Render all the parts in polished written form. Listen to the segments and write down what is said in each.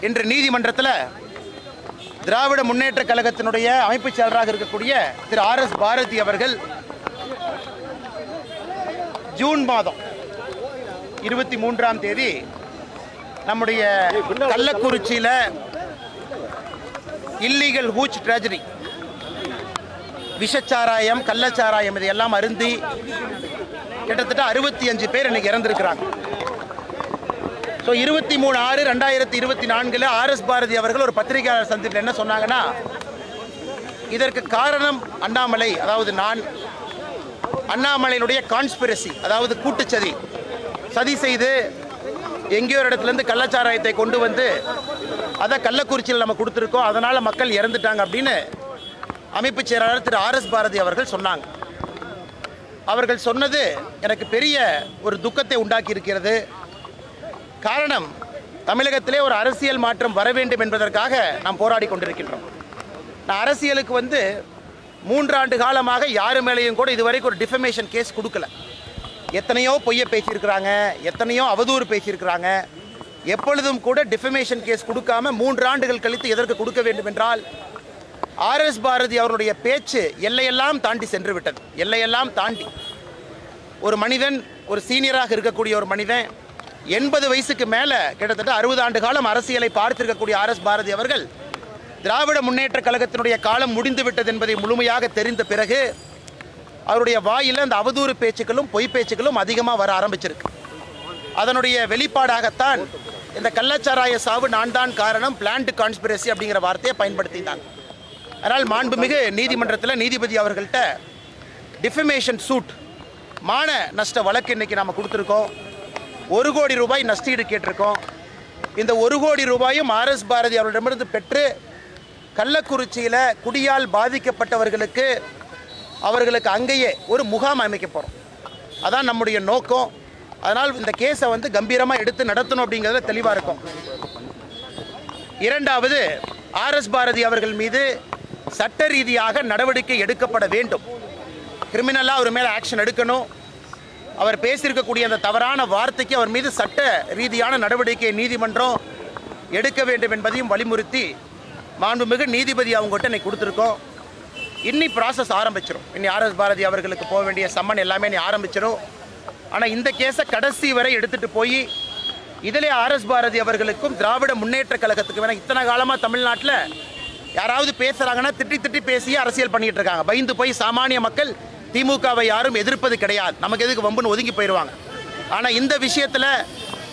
இன்று நீதிமன்றத்தில் திராவிட முன்னேற்ற கழகத்தினுடைய அமைப்புச் செயலராக இருக்கக்கூடிய திரு RS பாரதி அவர்கள் ஜூன் மாதம் 23ஆம் தேதி நம்முடைய கள்ளக்குறிச்சியில் இல்லீகல் ஹூச் ட்ராஜடி, விஷச்சாராயம், கள்ளச்சாராயம் இதையெல்லாம் அருந்தி கிட்டத்தட்ட 65 பேர் இன்னைக்கு இறந்திருக்கிறாங்க. ஸோ 23/6/2024 RS பாரதி அவர்கள் ஒரு பத்திரிகையாளர் சந்திப்பில் என்ன சொன்னாங்கன்னா, இதற்கு காரணம் அண்ணாமலை, அதாவது நான் அண்ணாமலையினுடைய கான்ஸ்பிரசி, அதாவது கூட்டுச்சதி, சதி செய்து எங்கேயோ ஒரு இடத்துலேருந்து கள்ளச்சாராயத்தை கொண்டு வந்து அதை கள்ளக்குறிச்சியில் நம்ம கொடுத்துருக்கோம், அதனால் மக்கள் இறந்துட்டாங்க அப்படின்னு அமைப்புச் செயலாளர் திரு RS பாரதி அவர்கள் சொன்னாங்க. அவர்கள் சொன்னது எனக்கு பெரிய ஒரு துக்கத்தை உண்டாக்கி இருக்கிறது. காரணம், தமிழகத்திலே ஒரு அரசியல் மாற்றம் வர வேண்டும் என்பதற்காக நாம் போராடி கொண்டிருக்கின்றோம். நான் அரசியலுக்கு வந்து 3 ஆண்டு காலமாக யாரு மேலேயும் கூட இதுவரைக்கும் ஒரு டிஃபமேஷன் கேஸ் கொடுக்கல. எத்தனையோ பொய்யை பேசியிருக்கிறாங்க, எத்தனையோ அவதூறு பேசியிருக்கிறாங்க. எப்பொழுதும் கூட டிஃபமேஷன் கேஸ் கொடுக்காம 3 ஆண்டுகள் கழித்து எதற்கு கொடுக்க வேண்டும் என்றால், RS பாரதி அவருடைய பேச்சு எல்லையெல்லாம் தாண்டி சென்று விட்டது. எல்லையெல்லாம் தாண்டி ஒரு மனிதன், ஒரு சீனியராக இருக்கக்கூடிய ஒரு மனிதன், 80 வயசுக்கு மேலே கிட்டத்தட்ட 60 ஆண்டு காலம் அரசியலை பார்த்திருக்கக்கூடிய RS பாரதி அவர்கள் திராவிட முன்னேற்ற கழகத்தினுடைய காலம் முடிந்து விட்டது என்பதை முழுமையாக தெரிந்த பிறகு அவருடைய வாயில் அந்த அவதூறு பேச்சுக்களும் பொய் பேச்சுக்களும் அதிகமாக வர ஆரம்பிச்சிருக்கு. அதனுடைய வெளிப்பாடாகத்தான் இந்த கள்ளச்சாராய சாவு நான் தான் காரணம், பிளான்ட் கான்ஸ்பிரசி அப்படிங்கிற வார்த்தையை பயன்படுத்தினாங்க. அதனால் மாண்புமிகு நீதிமன்றத்தில் நீதிபதி அவர்கள்ட்ட டிஃபமேஷன் சூட், மான நஷ்ட வழக்கு இன்னைக்கு நாம் கொடுத்துருக்கோம். 1 கோடி ரூபாய் நஷ்டீடு கேட்டிருக்கோம். இந்த 1 கோடி ரூபாயும் RS பாரதி அவர்களிடமிருந்து பெற்று கள்ளக்குறிச்சியில் குடியால் பாதிக்கப்பட்டவர்களுக்கு அவர்களுக்கு அங்கேயே ஒரு முகாம் அமைக்க போகிறோம். அதான் நம்முடைய நோக்கம். அதனால் இந்த கேஸை வந்து கம்பீரமாக எடுத்து நடத்தணும் அப்படிங்கிறத தெளிவாக இருக்கும். இரண்டாவது, RS பாரதி அவர்கள் மீது சட்ட ரீதியாக நடவடிக்கை எடுக்கப்பட வேண்டும். கிரிமினலாக அவர் மேலே ஆக்ஷன் எடுக்கணும். அவர் பேசியிருக்கக்கூடிய அந்த தவறான வார்த்தைக்கு அவர் மீது சட்ட ரீதியான நடவடிக்கை நீதிமன்றம் எடுக்க வேண்டும் என்பதையும் வலியுறுத்தி மாண்புமிகு நீதிபதி அவங்ககிட்ட இன்னைக்கு கொடுத்துருக்கோம். இன்னி ப்ராசஸ் ஆரம்பிச்சிடும். இன்னி RS பாரதி அவர்களுக்கு போக வேண்டிய சம்மன் எல்லாமே இன்னி ஆரம்பிச்சிடும். ஆனால் இந்த கேஸை கடைசி வரை எடுத்துகிட்டு போய் இதிலே RS பாரதி அவர்களுக்கும் திராவிட முன்னேற்ற கழகத்துக்கு வேணால் இத்தனை காலமாக தமிழ்நாட்டில் யாராவது பேசுகிறாங்கன்னா திட்டி பேசி அரசியல் பண்ணிகிட்டு இருக்காங்க. பயந்து போய் சாமானிய மக்கள் திமுகவை யாரும் எதிர்ப்பது கிடையாது. நமக்கு எதுக்கு வம்புன்னு ஒதுங்கி போயிடுவாங்க. ஆனால் இந்த விஷயத்தில்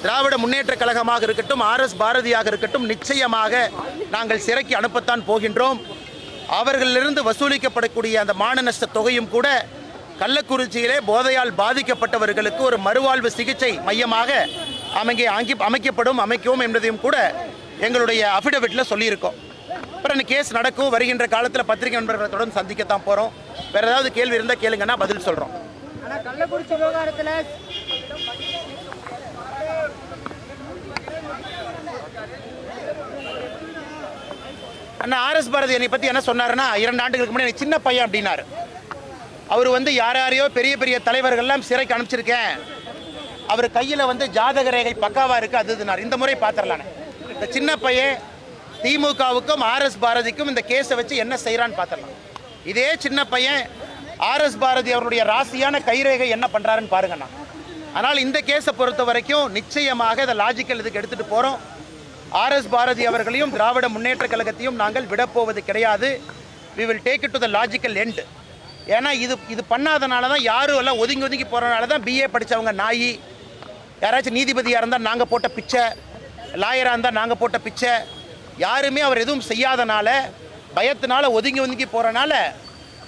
திராவிட முன்னேற்ற கழகமாக இருக்கட்டும், RS பாரதியாக இருக்கட்டும், நிச்சயமாக நாங்கள் சிறைக்கு அனுப்பத்தான் போகின்றோம். அவர்களிலிருந்து வசூலிக்கப்படக்கூடிய அந்த மான நஷ்ட தொகையும் கூட கள்ளக்குறிச்சியிலே போதையால் பாதிக்கப்பட்டவர்களுக்கு ஒரு மறுவாழ்வு சிகிச்சை மையமாக அமைக்கவும் என்பதையும் கூட எங்களுடைய அஃபிடவிட்டில் சொல்லியிருக்கோம். அப்புறம் இந்த கேஸ் நடக்கும். வருகின்ற காலத்தில் பத்திரிகை நண்பர்களை தொடர்ந்து சந்திக்கத்தான் போகிறோம். வேறு ஏதாவது கேள்வி இருந்தால் கேளுங்கன்னா பதில் சொல்கிறோம். ஆனால் கள்ளக்குறிச்சி விவகாரத்தில் அண்ணா RS பாரதி என்னை பற்றி என்ன சொன்னாருன்னா, 2 ஆண்டுகளுக்கு முன்னாடி சின்ன பையன் அப்படின்னாரு. அவர் வந்து யாரையோ பெரிய பெரிய தலைவர்கள்லாம் சிறைக்கு அனுப்பிச்சிருக்கேன், அவர் கையில் வந்து ஜாதக ரேகை பக்காவாக இருக்குது, அதுனார். இந்த முறை பார்த்துடலானே, இந்த சின்ன பையன் திமுகவுக்கும் RS பாரதிக்கும் இந்த கேஸை வச்சு என்ன செய்கிறான்னு பார்த்துடலாம். இதே சின்ன பையன் RS பாரதி அவருடைய ராசியான கைரேகை என்ன பண்ணுறாருன்னு பாருங்கண்ணா. ஆனால் இந்த கேஸை பொறுத்த வரைக்கும் நிச்சயமாக இதை லாஜிக்கல் இதுக்கு எடுத்துகிட்டு போகிறோம். RS பாரதி அவர்களையும் திராவிட முன்னேற்ற கழகத்தையும் நாங்கள் விடப்போவது கிடையாது. we will take it to the logical end. ஏன்னா இது பண்ணாதனால தான் யாரும் எல்லாம் ஒதுங்கி போகிறனால தான் BA படித்தவங்க நாய், யாராச்சும் நீதிபதியாக இருந்தால் நாங்கள் போட்ட பிச்சை, லாயராக இருந்தால் நாங்கள் போட்ட பிச்சை, யாருமே அவர் எதுவும் செய்யாதனால பயத்தினால ஒதுங்கி போகிறனால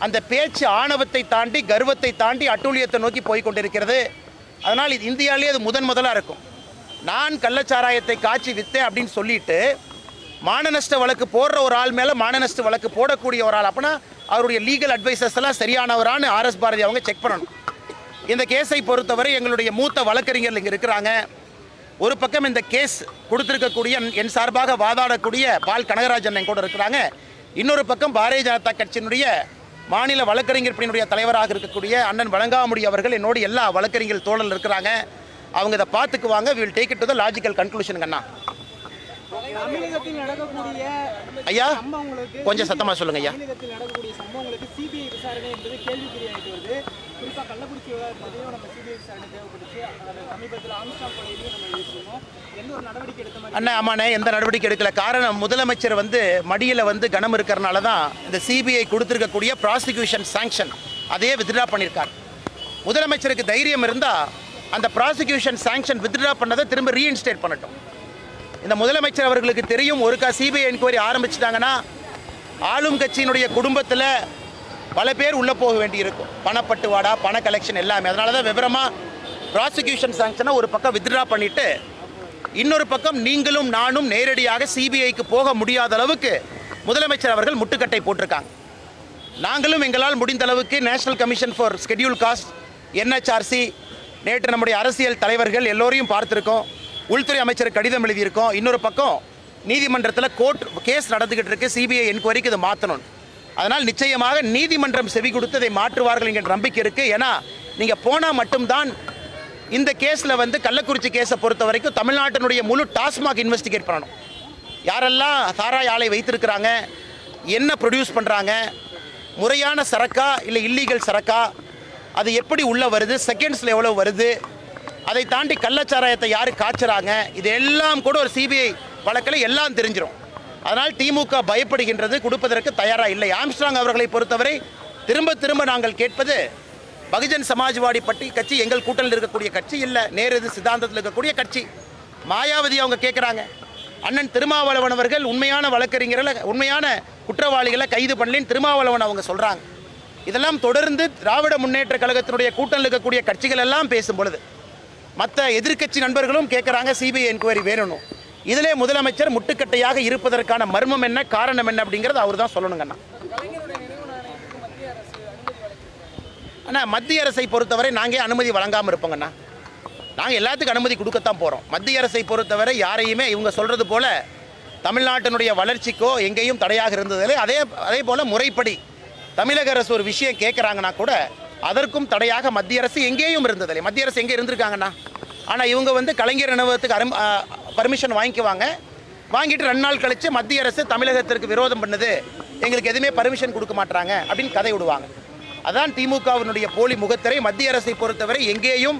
அந்த பேச்சு ஆணவத்தை தாண்டி, கர்வத்தை தாண்டி அட்டூழியத்தை நோக்கி போய் கொண்டிருக்கிறது. அதனால் இது இந்தியாவிலே அது முதலாக இருக்கும். நான் கள்ளச்சாராயத்தை காய்ச்சி விற்றேன் அப்படின்னு சொல்லிட்டு மான நஷ்ட வழக்கு போடுற ஒரு ஆள் மேலே மான நஷ்ட வழக்கு போடக்கூடிய ஒரு ஆள், அப்படின்னா அவருடைய லீகல் அட்வைசர்ஸ் எல்லாம் சரியானவரான்னு RS பாரதி அவங்க செக் பண்ணணும். இந்த கேஸை பொறுத்தவரை எங்களுடைய மூத்த வழக்கறிஞர்கள் இங்கே இருக்கிறாங்க. ஒரு பக்கம் இந்த கேஸ் கொடுத்துருக்கக்கூடிய என் சார்பாக வாதாடக்கூடிய பால் கனகராஜன் என் கூட இருக்கிறாங்க. இன்னொரு பக்கம் பாரதிய ஜனதா கட்சியினுடைய மாநில வழக்கறிஞர் பிரிவினுடைய தலைவராக இருக்கக்கூடிய அண்ணன் வழங்காமுடி அவர்கள் என்னோட எல்லா வழக்கறிஞர்கள் தோழல் இருக்கிறாங்க. அவங்க இதை பார்த்துக்குவாங்க. we will take it to the logical conclusion. தமிழகத்தில் நடக்கக்கூடிய ஐயா சம்பவங்களுக்கு கொஞ்சம் சத்தமாக சொல்லுங்க ஐயா. தமிழகத்தில் நடக்கக்கூடிய சம்பவங்களுக்கு சிபிஐ விசாரணை என்பது கேள்விக்குறியாகிட்டு வருது. குறிப்பாக கள்ளக்குறிச்சி விவகாரத்திலையும் நம்ம சிபிஐ விசாரணை தேவைப்படுச்சு. அதில் சமீபத்தில் ஆம்ஸ்டாங் கொலையிலையும் நம்ம யோசிச்சிருக்கோம். எந்த ஒரு நடவடிக்கை எடுத்த மாதிரி அண்ணா ஆமாண்ணே, எந்த நடவடிக்கை எடுக்கல. காரணம் முதலமைச்சர் மடியில் கனம் இருக்கிறனால தான் இந்த சிபிஐ கொடுத்துருக்கக்கூடிய ப்ராசிக்யூஷன் சாங்ஷன் அதையே வித்ட்ரா பண்ணியிருக்கார். முதலமைச்சருக்கு தைரியம் இருந்தால் அந்த ப்ராசிக்யூஷன் சாங்ஷன் வித்ட்ரா பண்ணதை திரும்ப ரீஇன்ஸ்டேட் பண்ணட்டும். இந்த முதலமைச்சர் அவர்களுக்கு தெரியும், ஒருக்கா சிபிஐ என்கொயரி ஆரம்பிச்சிட்டாங்கன்னா ஆளும் கட்சியினுடைய குடும்பத்தில் பல பேர் உள்ளே போக வேண்டியிருக்கும். பணப்பட்டுவாடா, பண கலெக்ஷன் எல்லாமே. அதனால தான் விவரமாக ப்ராசிக்யூஷன் சாங்ஷனை ஒரு பக்கம் வித்ட்ரா பண்ணிவிட்டு இன்னொரு பக்கம் நீங்களும் நானும் நேரடியாக சிபிஐக்கு போக முடியாத அளவுக்கு முதலமைச்சர் அவர்கள் முட்டுக்கட்டை போட்டிருக்காங்க. நாங்களும் எங்களால் முடிந்த அளவுக்கு national commission for schedule cost, NHRC, நேற்று நம்முடைய அரசியல் தலைவர்கள் எல்லோரையும் பார்த்துருக்கோம். உள்துறை அமைச்சருக்கு கடிதம் எழுதியிருக்கோம். இன்னொரு பக்கம் நீதிமன்றத்தில் கேஸ் நடந்துக்கிட்டு இருக்கு, சிபிஐ என்கொயரிக்கு இதை மாற்றணும். அதனால் நிச்சயமாக நீதிமன்றம் செவி கொடுத்து இதை மாற்றுவார்கள் என்கிற நம்பிக்கை இருக்குது. ஏன்னா நீங்கள் போனால் மட்டும்தான் இந்த கேஸில் கள்ளக்குறிச்சி கேஸை பொறுத்த வரைக்கும் தமிழ்நாட்டினுடைய முழு டாஸ்மாக் இன்வெஸ்டிகேட் பண்ணணும். யாரெல்லாம் சாராய ஆலை வைத்திருக்கிறாங்க, என்ன ப்ரொடியூஸ் பண்ணுறாங்க, முறையான சரக்கா இல்லை இல்லீகல் சரக்கா, அது எப்படி உள்ளே வருது, செகண்ட்ஸில் எவ்வளோ வருது, அதை தாண்டி கள்ளச்சாராயத்தை யார் காய்ச்சறாங்க, இது எல்லாம் கூட ஒரு சிபிஐ வழக்கில் எல்லாம் தெரிஞ்சிடும். அதனால் திமுக பயப்படுகின்றது, கொடுப்பதற்கு தயாராக இல்லை. ஆம்ஸ்ட்ராங் அவர்களை பொறுத்தவரை திரும்ப திரும்ப நாங்கள் கேட்பது, பகுஜன் சமாஜ்வாடி கட்சி எங்கள் கூட்டணியில் இருக்கக்கூடிய கட்சி இல்லை, நேரு சித்தாந்தத்தில் இருக்கக்கூடிய கட்சி. மாயாவதி அவங்க கேட்குறாங்க, அண்ணன் திருமாவளவன் அவர்கள் உண்மையான வழக்கறிஞர்களை, உண்மையான குற்றவாளிகளை கைது பண்ணலின்னு திருமாவளவன் அவங்க சொல்கிறாங்க. இதெல்லாம் தொடர்ந்து திராவிட முன்னேற்ற கழகத்தினுடைய கூட்டணியில் இருக்கக்கூடிய கட்சிகள் எல்லாம் பேசும் பொழுது மற்ற எதிர்க்கட்சி நண்பர்களும் கேட்குறாங்க சிபிஐ என்கொயரி வேணும். இதிலே முதலமைச்சர் முட்டுக்கட்டையாக இருப்பதற்கான மர்மம் என்ன, காரணம் என்ன அப்படிங்கிறது அவர் தான் சொல்லணுங்கண்ணா. அண்ணா மத்திய அரசை பொறுத்தவரை நாங்கள் அனுமதி வழங்காமல் இருப்போங்கண்ணா. நாங்கள் எல்லாத்துக்கும் அனுமதி கொடுக்கத்தான் போகிறோம். மத்திய அரசை பொறுத்தவரை யாரையுமே இவங்க சொல்கிறது போல் தமிழ்நாட்டினுடைய வளர்ச்சிக்கோ எங்கேயும் தடையாக இருந்ததில்லை. அதே போல் முறைப்படி தமிழக அரசு ஒரு விஷயம் கேட்குறாங்கன்னா கூட அதற்கும் தடையாக மத்திய அரசு எங்கேயும் இருந்ததில்லை. மத்திய அரசு எங்கே இருந்திருக்காங்கண்ணா? ஆனால் இவங்க கலைஞர் நினைவகத்துக்கு பர்மிஷன் வாங்கிக்குவாங்க, வாங்கிட்டு 2 நாள் கழித்து மத்திய அரசு தமிழகத்திற்கு விரோதம் பண்ணுது, எங்களுக்கு எதுவுமே பர்மிஷன் கொடுக்க மாட்டாங்க அப்படின்னு கதை விடுவாங்க. அதான் திமுகவினுடைய போலி முகத்திரை. மத்திய அரசை பொறுத்தவரை எங்கேயும்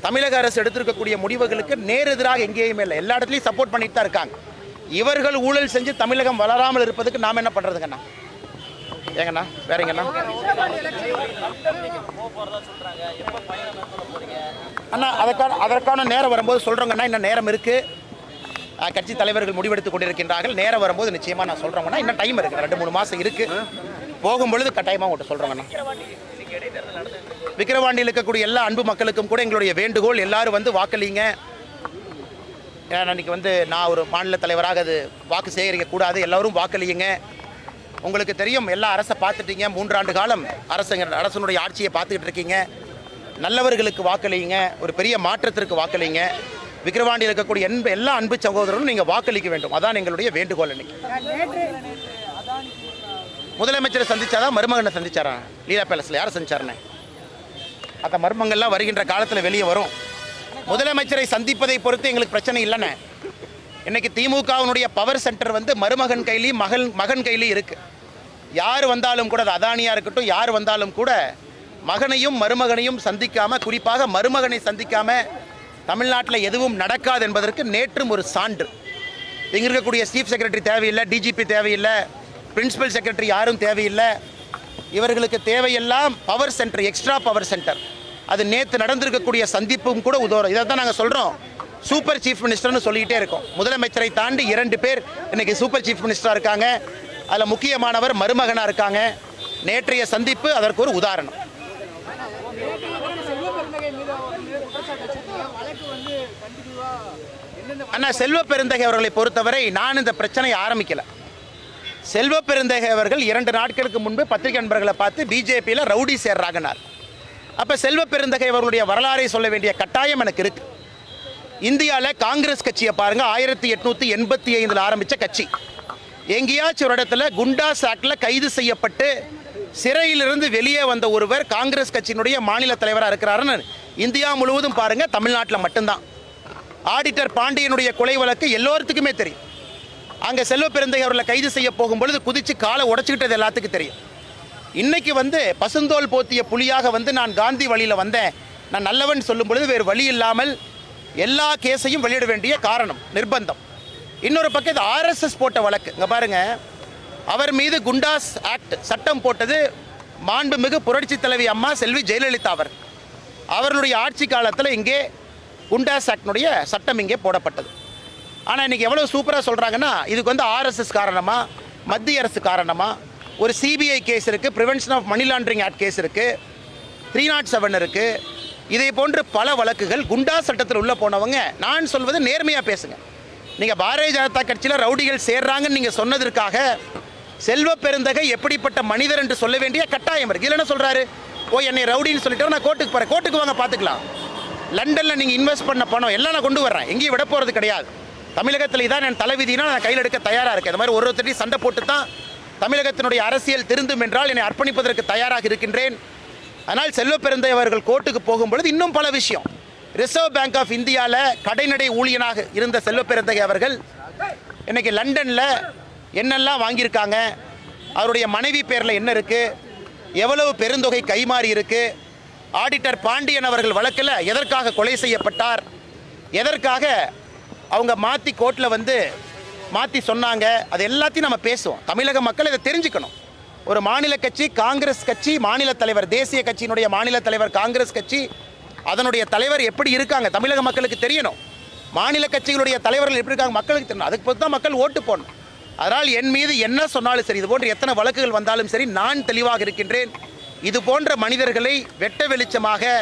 தமிழக அரசு எடுத்திருக்கக்கூடிய முடிவுகளுக்கு நேரெதிராக எங்கேயுமே இல்லை, எல்லா இடத்துலையும் சப்போர்ட் பண்ணிட்டு தான் இருக்காங்க. இவர்கள் ஊழல் செஞ்சு தமிழகம் வளராமல் இருப்பதுக்கு நாம் என்ன பண்ணுறதுங்கண்ணா? ஏங்கண்ணா வேறங்கண்ணா? அண்ணா அதற்கான நேரம் வரும்போது சொல்கிறோங்கண்ணா. இன்னும் நேரம் இருக்குது, கட்சி தலைவர்கள் முடிவெடுத்து கொண்டிருக்கின்றார்கள். நேரம் வரும்போது நிச்சயமாக நான் சொல்கிறோங்கண்ணா. இன்னும் டைம் இருக்குது, 2-3 மாதம் இருக்குது. போகும்பொழுது கட்டாயமாக உங்கள்கிட்ட சொல்கிறோங்கண்ணா. விக்கிரவாண்டியில் இருக்கக்கூடிய எல்லா அன்பு மக்களுக்கும் கூட எங்களுடைய வேண்டுகோள், எல்லாரும் வாக்களிங்க. ஏன்னா அன்றைக்கி நான் ஒரு மாநில தலைவராக அது வாக்கு சேகரிக்கக்கூடாது, எல்லோரும் வாக்களியுங்க. உங்களுக்கு தெரியும், எல்லா அரசை பார்த்துட்டீங்க, 3 ஆண்டு காலம் அரசனுடைய ஆட்சியை பார்த்துக்கிட்டு இருக்கீங்க. நல்லவர்களுக்கு வாக்களியுங்க, ஒரு பெரிய மாற்றத்திற்கு வாக்களிங்க. விக்கிரவாண்டியில் இருக்கக்கூடிய எல்லா அன்பு சகோதரரும் நீங்கள் வாக்களிக்க வேண்டும், அதான் எங்களுடைய வேண்டுகோள். இன்னைக்கு முதலமைச்சரை சந்திச்சாதான் மருமகனை சந்திச்சாரா? லீலா பேலஸில் யாரை சந்திச்சாருன்னு அந்த மர்மங்கள்லாம் வருகின்ற காலத்தில் வெளியே வரும். முதலமைச்சரை சந்திப்பதை பொறுத்து எங்களுக்கு பிரச்சனை இல்லைண்ணே. இன்றைக்கி திமுகவினுடைய பவர் சென்டர் மருமகன் கையிலையும் மகன் கையிலையும் இருக்குது. யார் வந்தாலும் கூட, அது அதானியாக இருக்கட்டும், யார் வந்தாலும் கூட மகனையும் மருமகனையும் சந்திக்காமல், குறிப்பாக மருமகனை சந்திக்காமல் தமிழ்நாட்டில் எதுவும் நடக்காது என்பதற்கு நேற்றும் ஒரு சான்று. இங்கே இருக்கக்கூடிய சீஃப் செக்ரட்டரி தேவையில்லை, டிஜிபி தேவையில்லை, பிரின்சிபல் செக்ரட்டரி யாரும் தேவையில்லை. இவர்களுக்கு தேவையெல்லாம் power centre, extra power centre. அது நேற்று நடந்திருக்கக்கூடிய சந்திப்பும் கூட உதவும். இதை தான் நாங்கள் சொல்கிறோம், சூப்பர் சீஃப் மினிஸ்டர்னு சொல்லிக்கிட்டே இருக்கோம். முதலமைச்சரை தாண்டி 2 பேர் இன்றைக்கி சூப்பர் சீஃப் மினிஸ்டராக இருக்காங்க. அதில் முக்கியமானவர் மருமகனாக இருக்காங்க. நேற்றைய சந்திப்பு அதற்கு ஒரு உதாரணம். அண்ணா செல்வ பெருந்தகை அவர்களை பொறுத்தவரை நான் இந்த பிரச்சனையை ஆரம்பிக்கலை. செல்வ பெருந்தகை அவர்கள் 2 நாட்களுக்கு முன்பு பத்திரிகை நண்பர்களை பார்த்து பிஜேபியில் ரவுடி சேர்றாங்கனார். அப்போ செல்வ பெருந்தகை அவர்களுடைய வரலாறை சொல்ல வேண்டிய கட்டாயம் எனக்கு இருக்குது. இந்தியாவில் காங்கிரஸ் கட்சியை பாருங்கள், 1885 ஆரம்பித்த கட்சி. எங்கேயாச்சும் ஒரு இடத்துல குண்டாஸ் ஆக்டில் கைது செய்யப்பட்டு சிறையிலிருந்து வெளியே வந்த ஒருவர் காங்கிரஸ் கட்சியினுடைய மாநில தலைவராக இருக்கிறாருன்னு இந்தியா முழுவதும் பாருங்கள், தமிழ்நாட்டில் மட்டும்தான். ஆடிட்டர் பாண்டியனுடைய கொலை வழக்கு எல்லோருத்துக்குமே தெரியும். அங்கே செல்வ பெருந்தகை அவர்களை கைது செய்ய போகும்பொழுது குதித்து காலை உடைச்சிக்கிட்டது எல்லாத்துக்கும் தெரியும். இன்னைக்கு பசுந்தோல் போத்திய புலியாக நான் காந்தி வழியில் வந்தேன், நான் நல்லவன் சொல்லும் பொழுது வேறு வழி இல்லாமல் எல்லா கேஸையும் வெளியிட வேண்டிய காரணம் நிர்பந்தம். இன்னொரு பக்கம் இது RSS போட்ட வழக்கு. இங்கே பாருங்க, அவர் மீது குண்டாஸ் ஆக்ட் சட்டம் போட்டது மாண்புமிகு புரட்சி தலைவி அம்மா செல்வி ஜெயலலிதா அவர்களுடைய ஆட்சி காலத்தில் இங்கே குண்டாஸ் ஆக்டினுடைய சட்டம் இங்கே போடப்பட்டது. ஆனால் இன்றைக்கி எவ்வளோ சூப்பராக சொல்கிறாங்கன்னா, இதுக்கு RSS காரணமா, மத்திய அரசு காரணமா, ஒரு CBI கேஸ் இருக்குது, prevention of money laundering act case இருக்குது, 307 இருக்குது, இதே போன்று பல வழக்குகள். குண்டா சட்டத்தில் உள்ளே போனவங்க, நான் சொல்வது நேர்மையாக பேசுங்க. நீங்கள் பாரதிய ஜனதா கட்சியில் ரவுடிகள் சேர்றாங்கன்னு நீங்கள் சொன்னதற்காக செல்வ பெருந்தகை எப்படிப்பட்ட மனிதர் என்று சொல்ல வேண்டிய கட்டாயம் இருக்குது. இதில் என்ன சொல்கிறாரு, என்னை ரவுடின்னு சொல்லிட்டு நான் கோர்ட்டுக்கு போகிறேன், கோர்ட்டுக்கு வாங்க பார்த்துக்கலாம். லண்டனில் நீங்கள் இன்வெஸ்ட் பண்ண பணம் எல்லாம் நான் கொண்டு வர்றேன், எங்கேயும் விட போகிறது கிடையாது. தமிழகத்தில் இதான் என் தலைவிதினா நான் கையில் எடுக்க தயாராக இருக்கேன். இந்த மாதிரி ஒருத்தரையும் சண்டை போட்டு தான் தமிழகத்தினுடைய அரசியல் திருந்தும் என்றால் என்னை அர்ப்பணிப்பதற்கு தயாராக இருக்கின்றேன். அதனால் செல்வ பெருந்தகை அவர்கள் கோர்ட்டுக்கு போகும்பொழுது இன்னும் பல விஷயம். ரிசர்வ் பேங்க் ஆஃப் இந்தியாவில் கடைநடை ஊழியனாக இருந்த செல்வ பெருந்தகை அவர்கள் இன்றைக்கி லண்டனில் என்னெல்லாம் வாங்கியிருக்காங்க, அவருடைய மனைவி பேரில் என்ன இருக்குது, எவ்வளவு பெருந்தொகை கைமாறி இருக்குது, ஆடிட்டர் பாண்டியன் அவர்கள் வழக்கில் எதற்காக கொலை செய்யப்பட்டார், எதற்காக அவங்க மாற்றி கோர்ட்டில் மாற்றி சொன்னாங்க, அது எல்லாத்தையும் நம்ம பேசுவோம். தமிழக மக்கள் இதை தெரிஞ்சுக்கணும். ஒரு மாநில கட்சி காங்கிரஸ் கட்சி, மாநில தலைவர், தேசிய கட்சியினுடைய மாநில தலைவர் காங்கிரஸ் கட்சி, அதனுடைய தலைவர் எப்படி இருக்காங்க தமிழக மக்களுக்கு தெரியணும். மாநில கட்சிகளுடைய தலைவர்கள் எப்படி இருக்காங்க மக்களுக்கு தெரியணும். அதுக்கு பொறுத்து தான் மக்கள் ஓட்டு போடணும். அதனால் என் மீது என்ன சொன்னாலும் சரி, இது போன்ற எத்தனை வழக்குகள் வந்தாலும் சரி, நான் தெளிவாக இருக்கின்றேன். இது போன்ற மனிதர்களை வெட்ட வெளிச்சமாக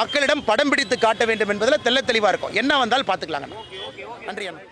மக்களிடம் படம் பிடித்து காட்ட வேண்டும் என்பதில் தெள்ள தெளிவாக இருக்கும். என்ன வந்தால் பார்த்துக்கலாங்க. நன்றி அண்ணா.